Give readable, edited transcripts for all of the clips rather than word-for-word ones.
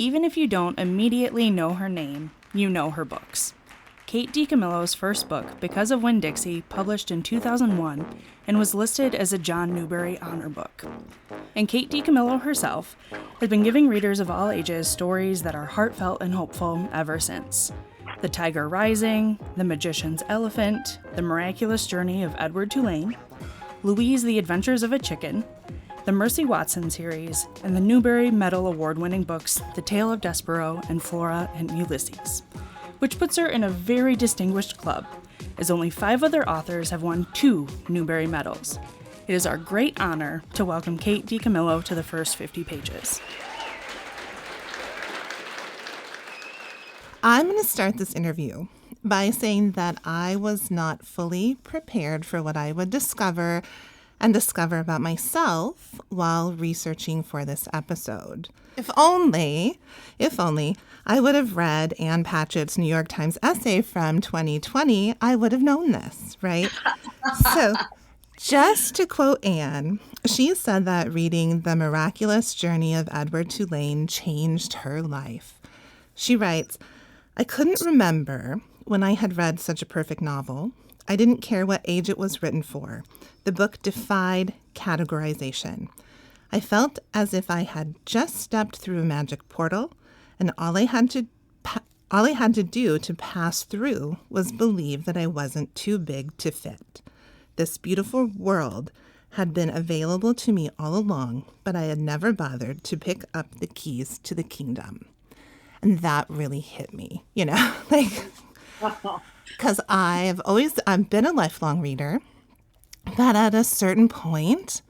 Even if you don't immediately know her name, you know her books. Kate DiCamillo's first book, Because of Winn-Dixie, published in 2001 and was listed as a John Newberry Honor Book. And Kate DiCamillo herself has been giving readers of all ages stories that are heartfelt and hopeful ever since. The Tiger Rising, The Magician's Elephant, The Miraculous Journey of Edward Tulane, Louise the Adventures of a Chicken, the Mercy Watson series, and the Newbery Medal award-winning books The Tale of Despero and Flora and Ulysses, which puts her in a very distinguished club, as only 5 other authors have won 2 Newbery medals. It is our great honor to welcome Kate DiCamillo to the first 50 pages. I'm going to start this interview by saying that I was not fully prepared for what I would discover about myself while researching for this episode. If only I would have read Ann Patchett's New York Times essay from 2020, I would have known this, right? So just to quote Anne, she said that reading The Miraculous Journey of Edward Tulane changed her life. She writes, I couldn't remember when I had read such a perfect novel. I didn't care what age it was written for. The book defied categorization. I felt as if I had just stepped through a magic portal, and all I had to do to pass through was believe that I wasn't too big to fit. This beautiful world had been available to me all along, but I had never bothered to pick up the keys to the kingdom. And that really hit me, because I've been a lifelong reader, but at a certain point,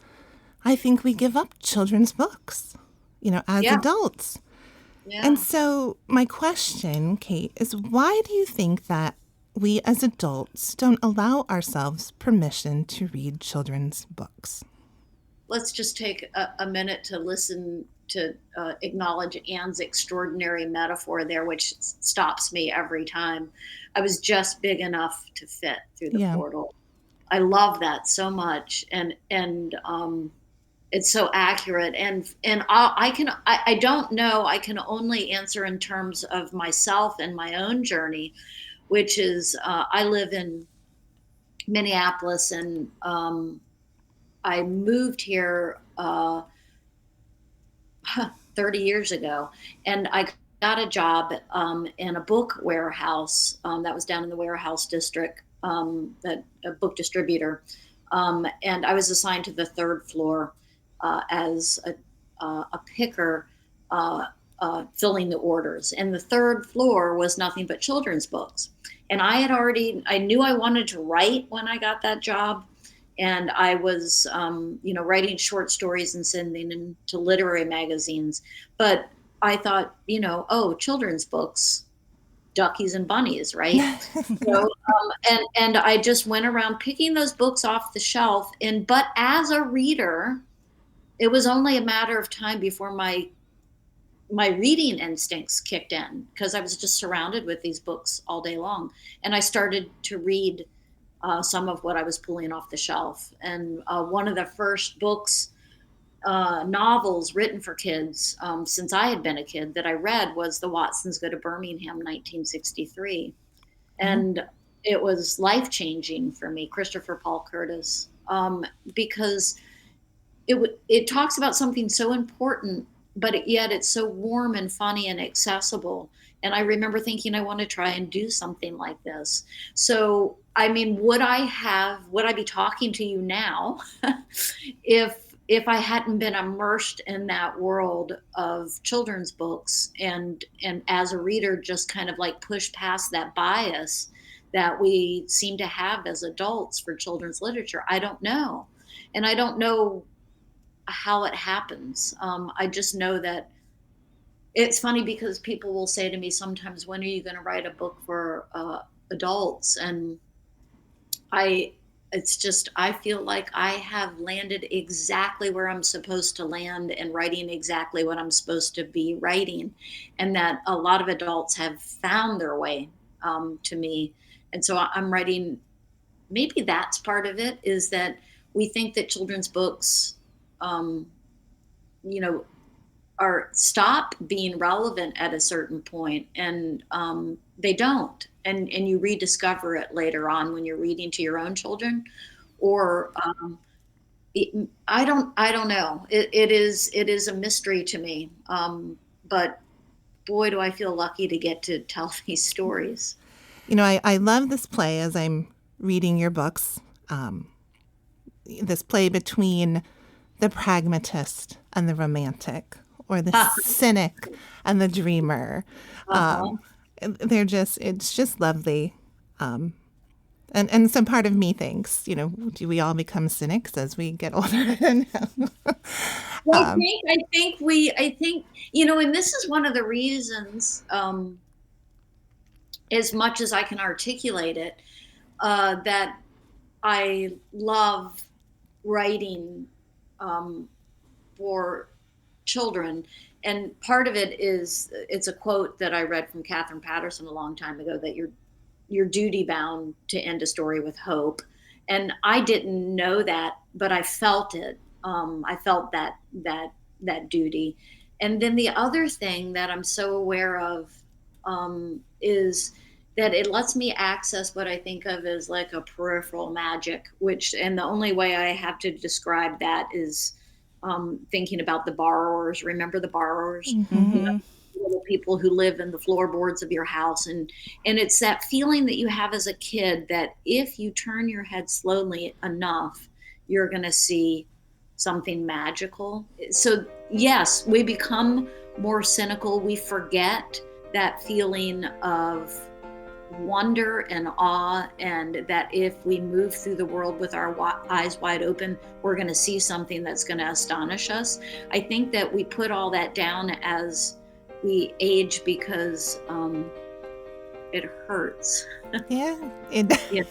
I think we give up children's books, as adults. Yeah. And so my question, Kate, is why do you think that we as adults don't allow ourselves permission to read children's books? Let's just take a minute to listen to acknowledge Anne's extraordinary metaphor there, which stops me every time. I was just big enough to fit through the portal. I love that so much, and it's so accurate. And I don't know. I can only answer in terms of myself and my own journey, which is I live in Minneapolis, and I moved here 30 years ago, and I got a job in a book warehouse that was down in the warehouse district, a book distributor, and I was assigned to the 3rd floor as a picker filling the orders. And the 3rd floor was nothing but children's books. And I knew I wanted to write when I got that job. And I was, writing short stories and sending them to literary magazines. But I thought, children's books, duckies and bunnies, right? And I just went around picking those books off the shelf. But as a reader, it was only a matter of time before my reading instincts kicked in, because I was just surrounded with these books all day long. And I started to read some of what I was pulling off the shelf. And one of the first books, novels written for kids since I had been a kid that I read was The Watsons Go to Birmingham, 1963. Mm-hmm. And it was life-changing for me, Christopher Paul Curtis, because it talks about something so important, but yet it's so warm and funny and accessible. And I remember thinking, I want to try and do something like this. So, would I be talking to you now if I hadn't been immersed in that world of children's books and as a reader just kind of push past that bias that we seem to have as adults for children's literature? I don't know. And I don't know how it happens. I just know that it's funny because people will say to me sometimes, when are you going to write a book for adults? And I feel like I have landed exactly where I'm supposed to land and writing exactly what I'm supposed to be writing. And that a lot of adults have found their way to me. And so I'm writing, maybe that's part of it, is that we think that children's books, are stop being relevant at a certain point, and they don't, and you rediscover it later on when you're reading to your own children, or I don't know. It is a mystery to me, but boy, do I feel lucky to get to tell these stories. I love this play as I'm reading your books. This play between the pragmatist and the romantic, or the cynic and the dreamer. Uh-huh. It's just lovely. And some part of me thinks, do we all become cynics as we get older? Well, I think, and this is one of the reasons, as much as I can articulate it, that I love writing for children. And part of it is, it's a quote that I read from Catherine Patterson a long time ago, that you're duty bound to end a story with hope. And I didn't know that, but I felt it. I felt that duty. And then the other thing that I'm so aware of, is that it lets me access what I think of as like a peripheral magic, and the only way I have to describe that is thinking about the borrowers. Remember the borrowers? Mm-hmm. Little people who live in the floorboards of your house, and it's that feeling that you have as a kid, that if you turn your head slowly enough, you're going to see something magical. So yes, we become more cynical. We forget that feeling of wonder and awe, and that if we move through the world with our eyes wide open, we're going to see something that's going to astonish us. I think that we put all that down as we age, because it hurts. Yeah. Yeah.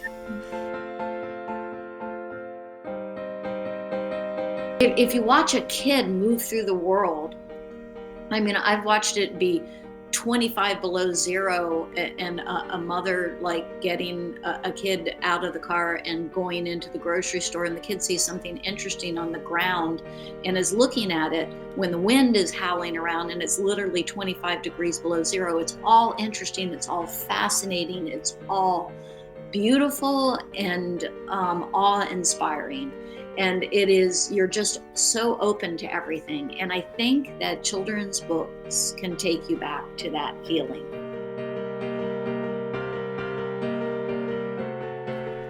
If you watch a kid move through the world, I mean, I've watched it be 25 below zero, and a mother like getting a kid out of the car and going into the grocery store, and the kid sees something interesting on the ground and is looking at it when the wind is howling around and it's literally 25 degrees below zero. It's all interesting. It's all fascinating. It's all beautiful and awe-inspiring. And you're just so open to everything. And I think that children's books can take you back to that feeling.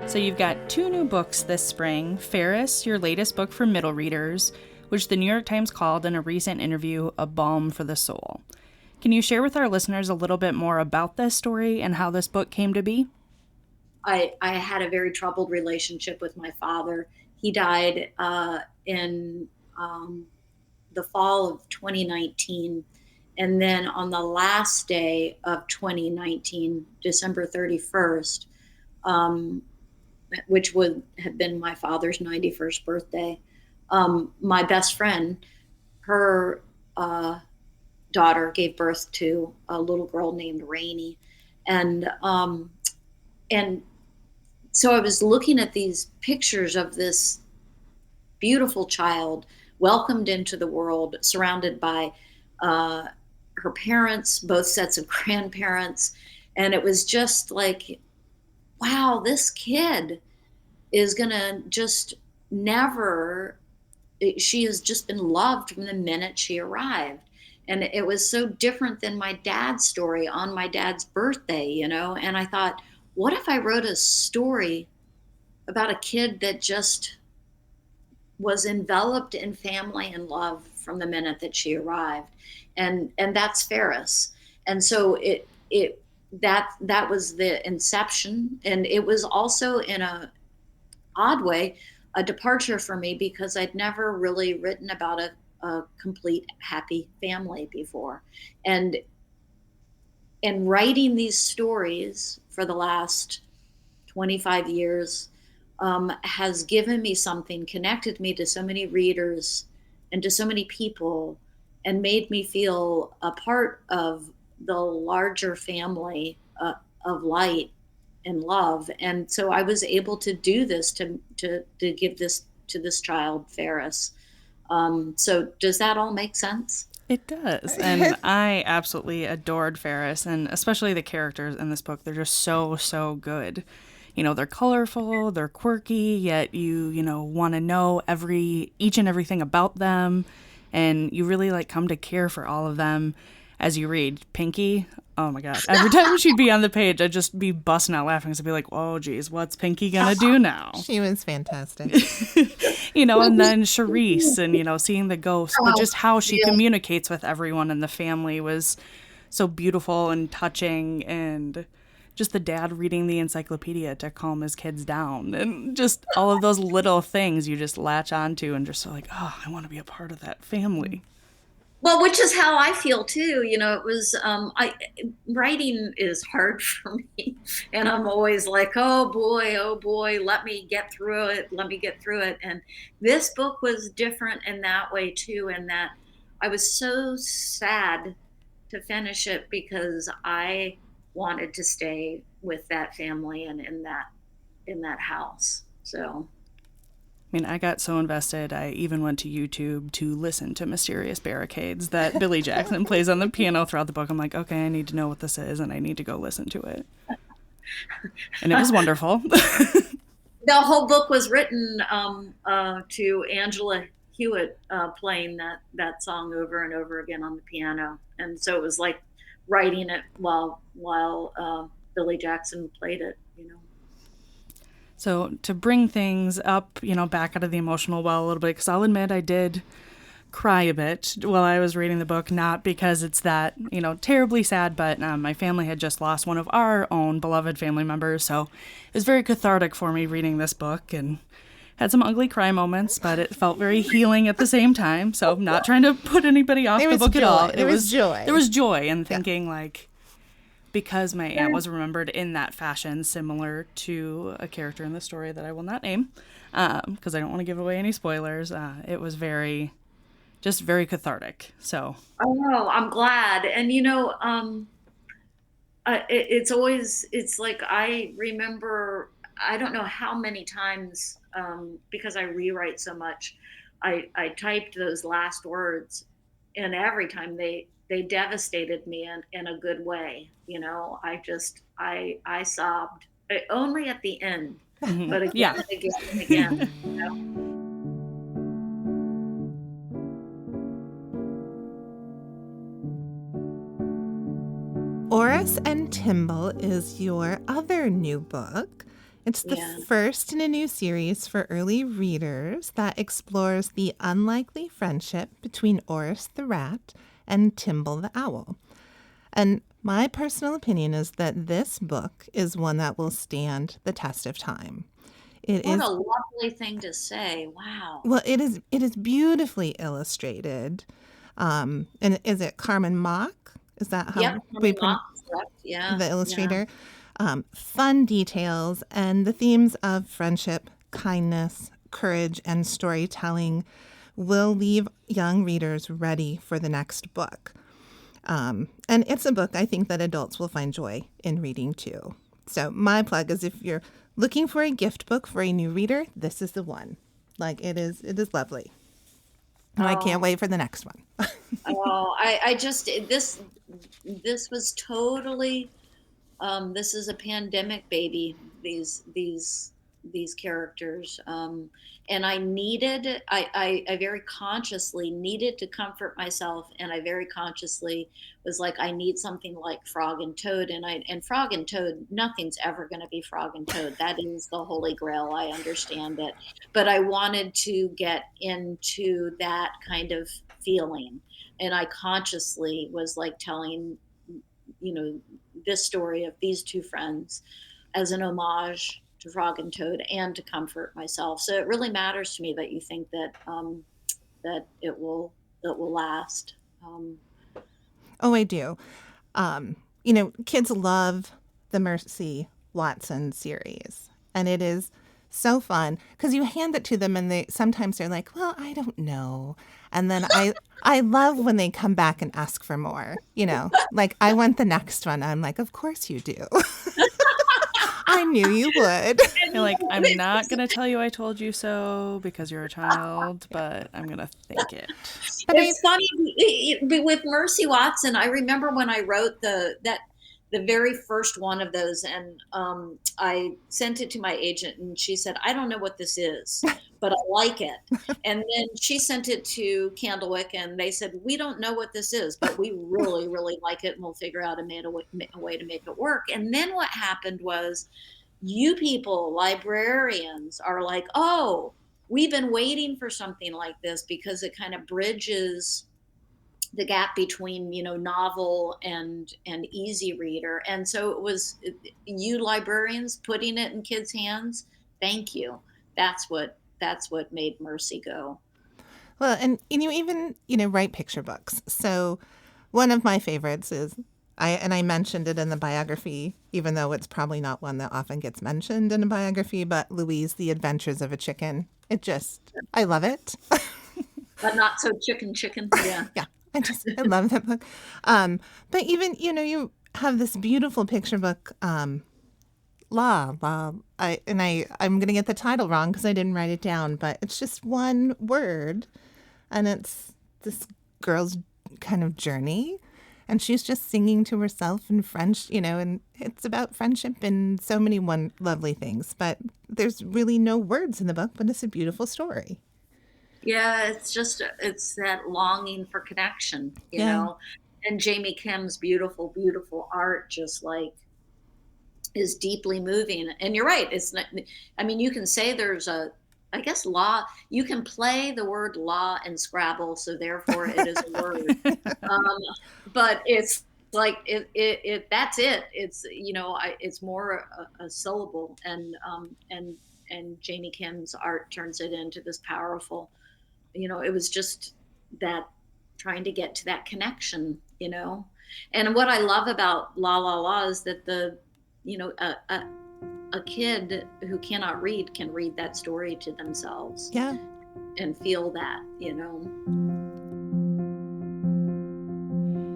So you've got 2 new books this spring. Ferris, your latest book for middle readers, which the New York Times called in a recent interview a balm for the soul. Can you share with our listeners a little bit more about this story and how this book came to be? I had a very troubled relationship with my father. He died in the fall of 2019. And then on the last day of 2019, December 31st, which would have been my father's 91st birthday, my best friend, her daughter gave birth to a little girl named Rainey. And so I was looking at these pictures of this beautiful child welcomed into the world, surrounded by her parents, both sets of grandparents. And it was just like, wow, this kid is going to just never, she has just been loved from the minute she arrived. And it was so different than my dad's story on my dad's birthday, And I thought, what if I wrote a story about a kid that just was enveloped in family and love from the minute that she arrived? And that's Ferris. And so that was the inception. And it was also, in a odd way, a departure for me, because I'd never really written about a complete happy family before. And writing these stories for the last 25 years has given me something, connected me to so many readers and to so many people, and made me feel a part of the larger family of light and love. And so I was able to do this, to give this to this child, Ferris. So does that all make sense? It does. And I absolutely adored Ferris, and especially the characters in this book. They're just so, so good. You know, they're colorful, they're quirky, yet you want to know each and everything about them. And you really like come to care for all of them as you read. Pinky, oh my God. Every time she'd be on the page, I'd just be busting out laughing. So I'd be like, oh, geez, what's Pinky going to do now? She was fantastic. And then Charisse and, seeing the ghost, but just how she communicates with everyone in the family was so beautiful and touching. And just the dad reading the encyclopedia to calm his kids down, and just all of those little things you just latch onto and just like, oh, I want to be a part of that family. Well, which is how I feel too. It was, writing is hard for me, and I'm always like, oh boy, let me get through it. And this book was different in that way too, in that I was so sad to finish it because I wanted to stay with that family and in that house. So I mean, I got so invested, I even went to YouTube to listen to Mysterious Barricades that Billy Jackson plays on the piano throughout the book. I'm like, okay, I need to know what this is, and I need to go listen to it. And it was wonderful. The whole book was written to Angela Hewitt playing that song over and over again on the piano. And so it was like writing it while Billy Jackson played it. So to bring things up, back out of the emotional well a little bit, because I'll admit I did cry a bit while I was reading the book, not because it's that, terribly sad, but my family had just lost one of our own beloved family members. So it was very cathartic for me reading this book, and had some ugly cry moments, but it felt very healing at the same time. So I'm not trying to put anybody off the book at all. It was joy. There was joy in thinking because my aunt was remembered in that fashion, similar to a character in the story that I will not name, because I don't want to give away any spoilers. It was very cathartic. So. Oh, I'm glad. And it's like I remember. I don't know how many times, because I rewrite so much, I typed those last words, and every time they devastated me in a good way. I sobbed, only at the end, but again and again. Oris and Timble is your other new book. It's the first in a new series for early readers that explores the unlikely friendship between Oris the rat and Timble the owl. And my personal opinion is that this book is one that will stand the test of time. What a lovely thing to say. Wow. Well, it is beautifully illustrated. And is it Carmen Mock? Is that how we pronounce the illustrator? Yeah. Fun details and the themes of friendship, kindness, courage, and storytelling will leave young readers ready for the next book. And it's a book I think that adults will find joy in reading too. So my plug is, if you're looking for a gift book for a new reader, this is the one. It is lovely. And I can't wait for the next one. I just, this was totally, this is a pandemic baby, these characters. And I very consciously needed to comfort myself. And I very consciously was like, I need something like Frog and Toad. And Frog and Toad, nothing's ever going to be Frog and Toad. That is the Holy Grail. I understand it. But I wanted to get into that kind of feeling. And I consciously was like telling, this story of these two friends as an homage to Frog and Toad and to comfort myself. So it really matters to me that you think that that it will last. Oh, I do. Kids love the Mercy Watson series, and it is so fun because you hand it to them and sometimes they're like, well, I don't know. And then I love when they come back and ask for more, like, I want the next one. I'm like, of course you do. I I knew you would. You're like, I'm not going to tell you I told you so because you're a child, but I'm going to think it. But It's funny with Mercy Watson. I remember when I wrote the very first one of those, and I sent it to my agent, and she said, "I don't know what this is, but I like it." And then she sent it to Candlewick, and they said, "We don't know what this is, but we really, really like it, and we'll figure out a way to make it work." And then what happened was, you people, librarians, are like, "Oh, we've been waiting for something like this because it kind of bridges the gap between, novel and easy reader." And so it was you librarians putting it in kids' hands. Thank you. That's what made Mercy go. Well, and even write picture books. So one of my favorites is I mentioned it in the biography, even though it's probably not one that often gets mentioned in a biography, but Louise, The Adventures of a Chicken. I love it. But not so chicken. Yeah. Yeah, I love that book. But even, you have this beautiful picture book, I'm going to get the title wrong because I didn't write it down, but it's just one word, and it's this girl's kind of journey, and she's just singing to herself in French, and it's about friendship and so many lovely things, but there's really no words in the book, but it's a beautiful story. Yeah, it's that longing for connection, and Jamie Kim's beautiful, beautiful art just like is deeply moving. And you're right. It's not, I mean, you can say there's I guess you can play the word law in Scrabble, so therefore it is a word. But it's like, that's it. It's, it's more a syllable, and Jamie Kim's art turns it into this powerful, it was just that trying to get to that connection, and what I love about La La La is that a kid who cannot read can read that story to themselves. Yeah. And feel that.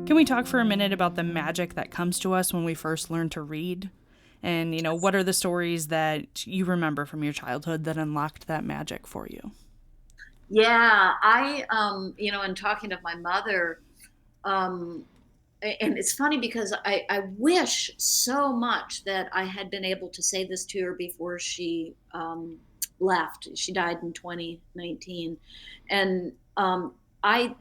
Can we talk for a minute about the magic that comes to us when we first learn to read? And, what are the stories that you remember from your childhood that unlocked that magic for you? Yeah, I, in talking to my mother, and it's funny because I wish so much that I had been able to say this to her before she left. She died in 2019. And I,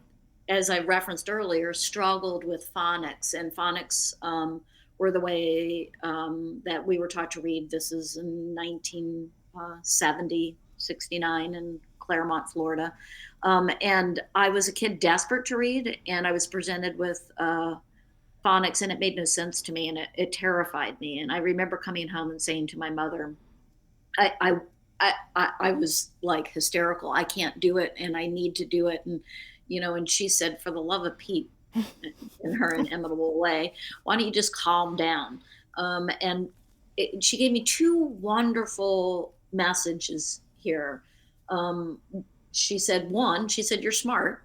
as I referenced earlier, struggled with phonics, and phonics were the way that we were taught to read. This is in 1970, 69 in Claremont, Florida. And I was a kid desperate to read, and I was presented with phonics, and it made no sense to me, and it terrified me. And I remember coming home and saying to my mother, I was like hysterical. I can't do it, and I need to do it. And she said, for the love of Pete, in her inimitable way, why don't you just calm down? And she gave me two wonderful messages here. She said, you're smart.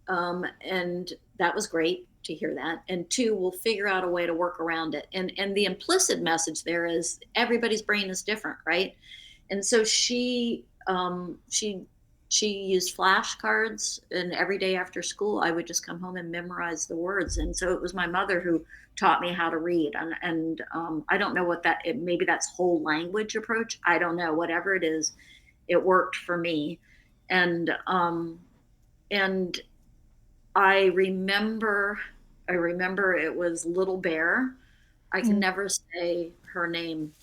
And that was great to hear that. And two, we'll figure out a way to work around it. And the implicit message there is everybody's brain is different, right? And so she used flashcards, and every day after school, I would just come home and memorize the words. And so it was my mother who taught me how to read. And I don't know what maybe that's whole language approach. I don't know, whatever it is, it worked for me. And I remember it was Little Bear. I can never say her name,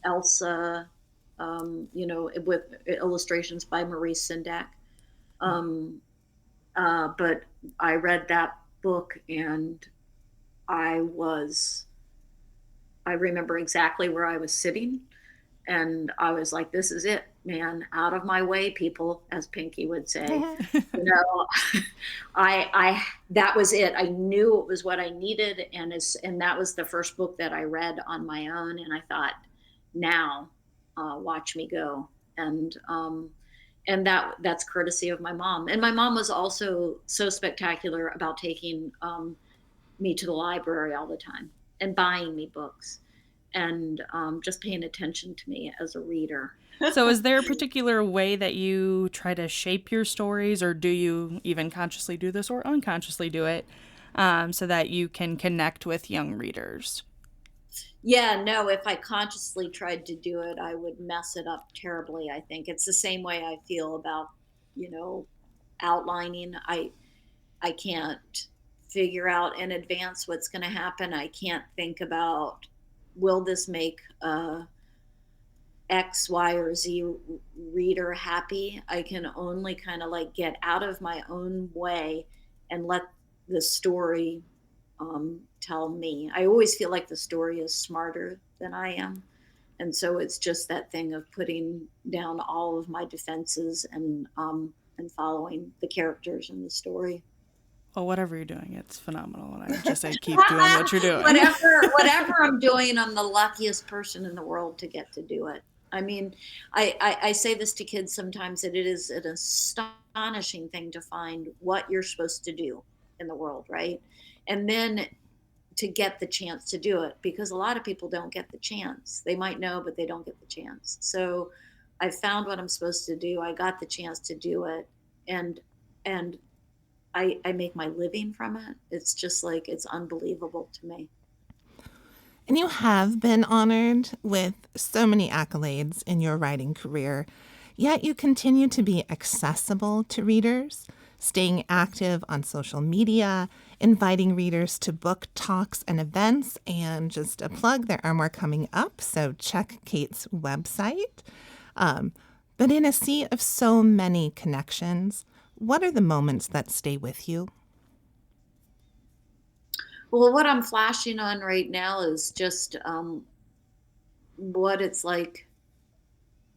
Elsa, with illustrations by Maurice Sendak. But I read that book, and I remember exactly where I was sitting, and I was like, this is it, man, out of my way, people, as Pinky would say. That was it. I knew it was what I needed. And that was the first book that I read on my own. And I thought, now, watch me go. And that's courtesy of my mom. And my mom was also so spectacular about taking me to the library all the time and buying me books. and just paying attention to me as a reader. So is there a particular way that you try to shape your stories, or do you even consciously do this or unconsciously do it, so that you can connect with young readers? Yeah, no, if I consciously tried to do it, I would mess it up terribly, I think. It's the same way I feel about, you know, outlining. I can't figure out in advance what's going to happen. I can't think about, will this make X, Y, or Z reader happy? I can only kind of like get out of my own way and let the story tell me. I always feel like the story is smarter than I am. And so it's just that thing of putting down all of my defenses and following the characters in the story. Well, whatever you're doing, it's phenomenal, and I would just say keep doing what you're doing. whatever I'm doing, I'm the luckiest person in the world to get to do it. I mean, I say this to kids sometimes, that it is an astonishing thing to find what you're supposed to do in the world, right? And then to get the chance to do it, because a lot of people don't get the chance. They might know, but they don't get the chance. So I found what I'm supposed to do. I got the chance to do it, and and I make my living from it. It's just like, it's unbelievable to me. And you have been honored with so many accolades in your writing career, yet you continue to be accessible to readers, staying active on social media, inviting readers to book talks and events, and just a plug, there are more coming up, so check Kate's website. But in a sea of so many connections, what are the moments that stay with you? Well, what I'm flashing on right now is just what it's like,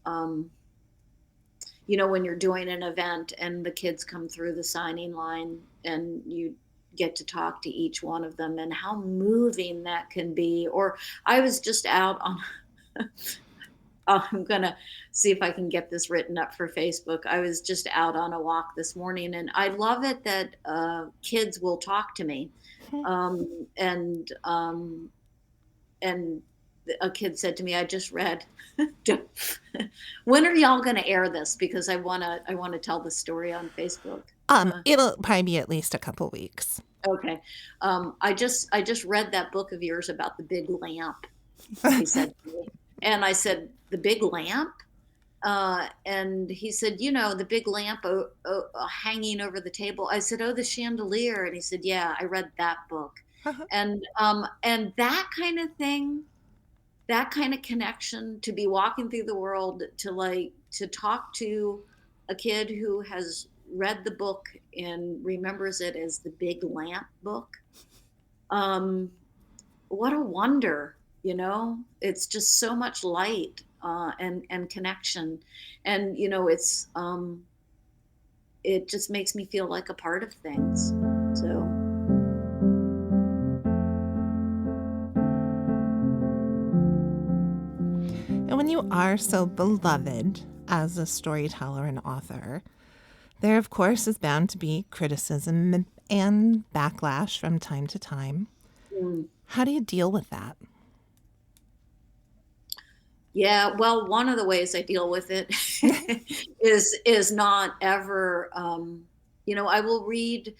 um, when you're doing an event and the kids come through the signing line and you get to talk to each one of them, and how moving that can be. Or I was just out on, I'm going to see if I can get this written up for Facebook. I was just out on a walk this morning, and I love it that kids will talk to me. Um, and um, and a kid said to me, I just read, when are y'all going to air this? Because I want to tell the story on Facebook. It'll probably be at least a couple weeks. Okay. I just read that book of yours about the big lamp, he said to me. And I said, the big lamp? And he said, the big lamp hanging over the table. I said, oh, the chandelier. And he said, yeah, I read that book. And that kind of thing, that kind of connection, to be walking through the world, to talk to a kid who has read the book and remembers it as the big lamp book. What a wonder, it's just so much light, and connection. And, it just makes me feel like a part of things. So. And when you are so beloved as a storyteller and author, there, of course, is bound to be criticism and backlash from time to time. How do you deal with that? Yeah, well, one of the ways I deal with it is not ever, I will read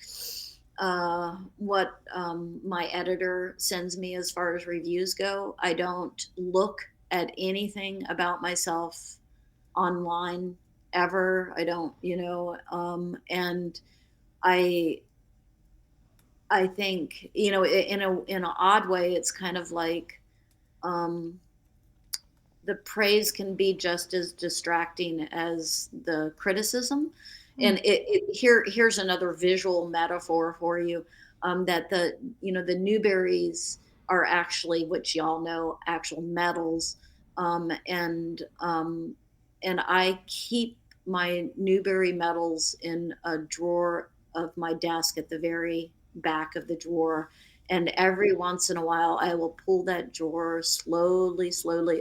what my editor sends me as far as reviews go. I don't look at anything about myself online ever. I don't, and I think, in an odd way, it's kind of like, the praise can be just as distracting as the criticism. And here's another visual metaphor for you, that the Newberries are actually, which y'all know, actual medals. And I keep my Newberry medals in a drawer of my desk at the very back of the drawer. And every once in a while, I will pull that drawer slowly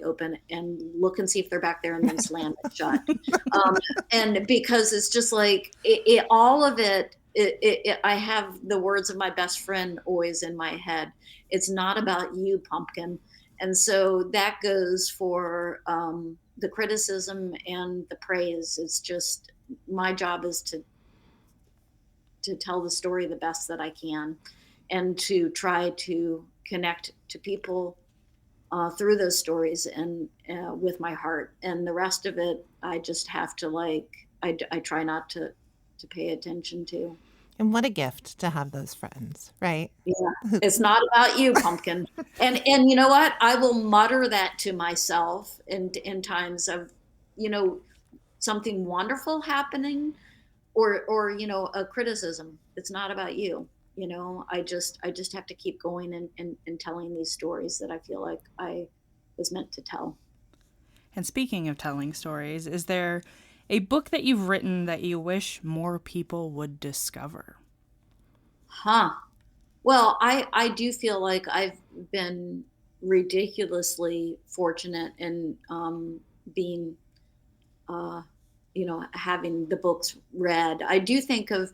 open and look and see if they're back there, and then slam it shut. And because it's just like, all of it, I have the words of my best friend always in my head. It's not about you, pumpkin. And so that goes for the criticism and the praise. It's just my job is to tell the story the best that I can, and to try to connect to people through those stories and with my heart. And the rest of it, I just have to I try not to pay attention to. And what a gift to have those friends, right? Yeah, it's not about you, pumpkin. And you know what? I will mutter that to myself in times of, you know, something wonderful happening, or you know, a criticism. It's not about you. You know, I just have to keep going and telling these stories that I feel like I was meant to tell. And speaking of telling stories, is there a book that you've written that you wish more people would discover? Huh. Well, I do feel like I've been ridiculously fortunate in being, uh, you know, having the books read. I do think of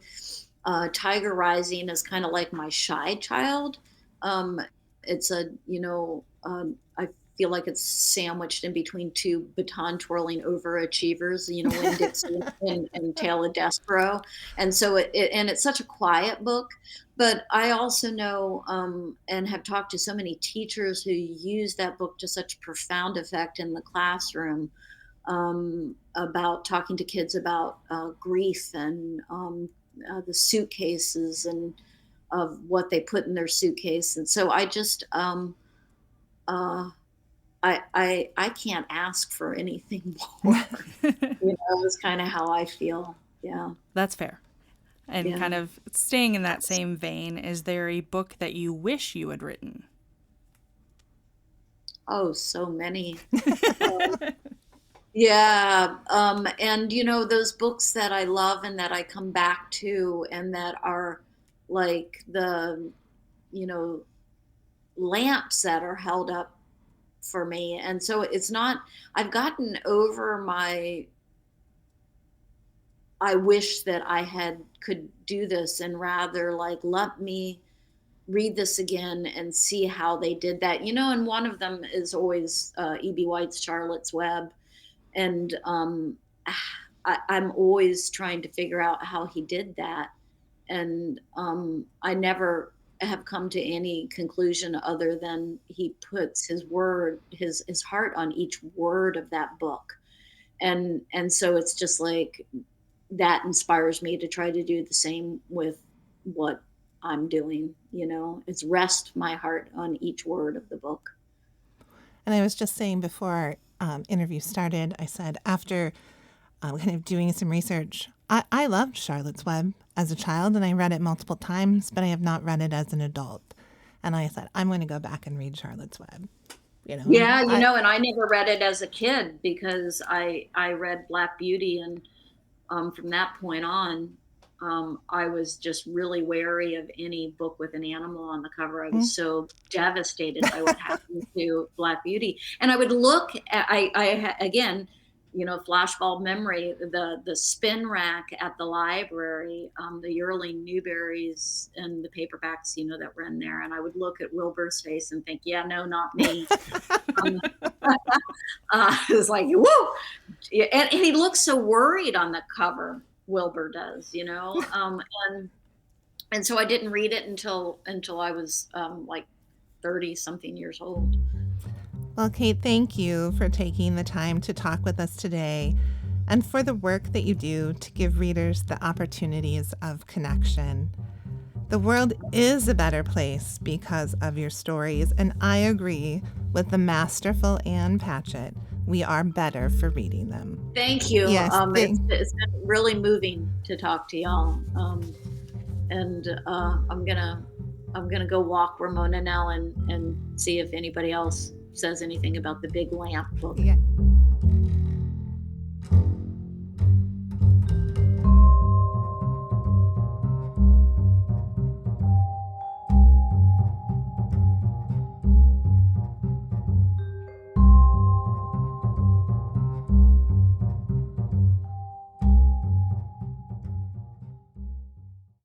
Tiger Rising as kind of like my shy child. Um, it's a, you know, I feel like it's sandwiched in between two baton twirling overachievers, you know, Winn Dixie and Tale of Despero. And so and it's such a quiet book. But I also know and have talked to so many teachers who use that book to such profound effect in the classroom, about talking to kids about grief and the suitcases and of what they put in their suitcase. And so I just uh, I can't ask for anything more. You know, it's kind of how I feel. Yeah. That's fair. And Yeah. kind of staying in that same vein, is there a book that you wish you had written? Oh, so many. Yeah. And you know, those books that I love and that I come back to and that are like the, you know, lamps that are held up for me. And so it's not, I've gotten over my, I wish that I had could do this, and rather like let me read this again and see how they did that. You know, and one of them is always E.B. White's Charlotte's Web. And I'm always trying to figure out how he did that. And I never have come to any conclusion other than he puts his word, his heart on each word of that book. And so it's just like that inspires me to try to do the same with what I'm doing. You know, it's rest my heart on each word of the book. And I was just saying before our interview started, I said after kind of doing some research, I loved Charlotte's Web as a child, and I read it multiple times, but I have not read it as an adult. And I said, I'm going to go back and read Charlotte's Web. You know, Yeah, you know, and I never read it as a kid because I read Black Beauty, and from that point on, I was just really wary of any book with an animal on the cover. I was so devastated by what happened to Black Beauty, and I would look at again, you know, flashbulb memory, the spin rack at the library, the yearling Newberries and the paperbacks, you know, that were in there, and I would look at Wilbur's face and think, yeah, no, not me. It was like, whoa, and he looks so worried on the cover. Wilbur does, you know, and so I didn't read it until I was like 30 something years old. Well, Kate, thank you for taking the time to talk with us today and for the work that you do to give readers the opportunities of connection. The world is a better place because of your stories, and I agree with the masterful Ann Patchett. We are better for reading them. Thank you. Yes, it's been really moving to talk to y'all. And I'm gonna go walk Ramona now and see if anybody else says anything about the Big Lamp book. Yeah.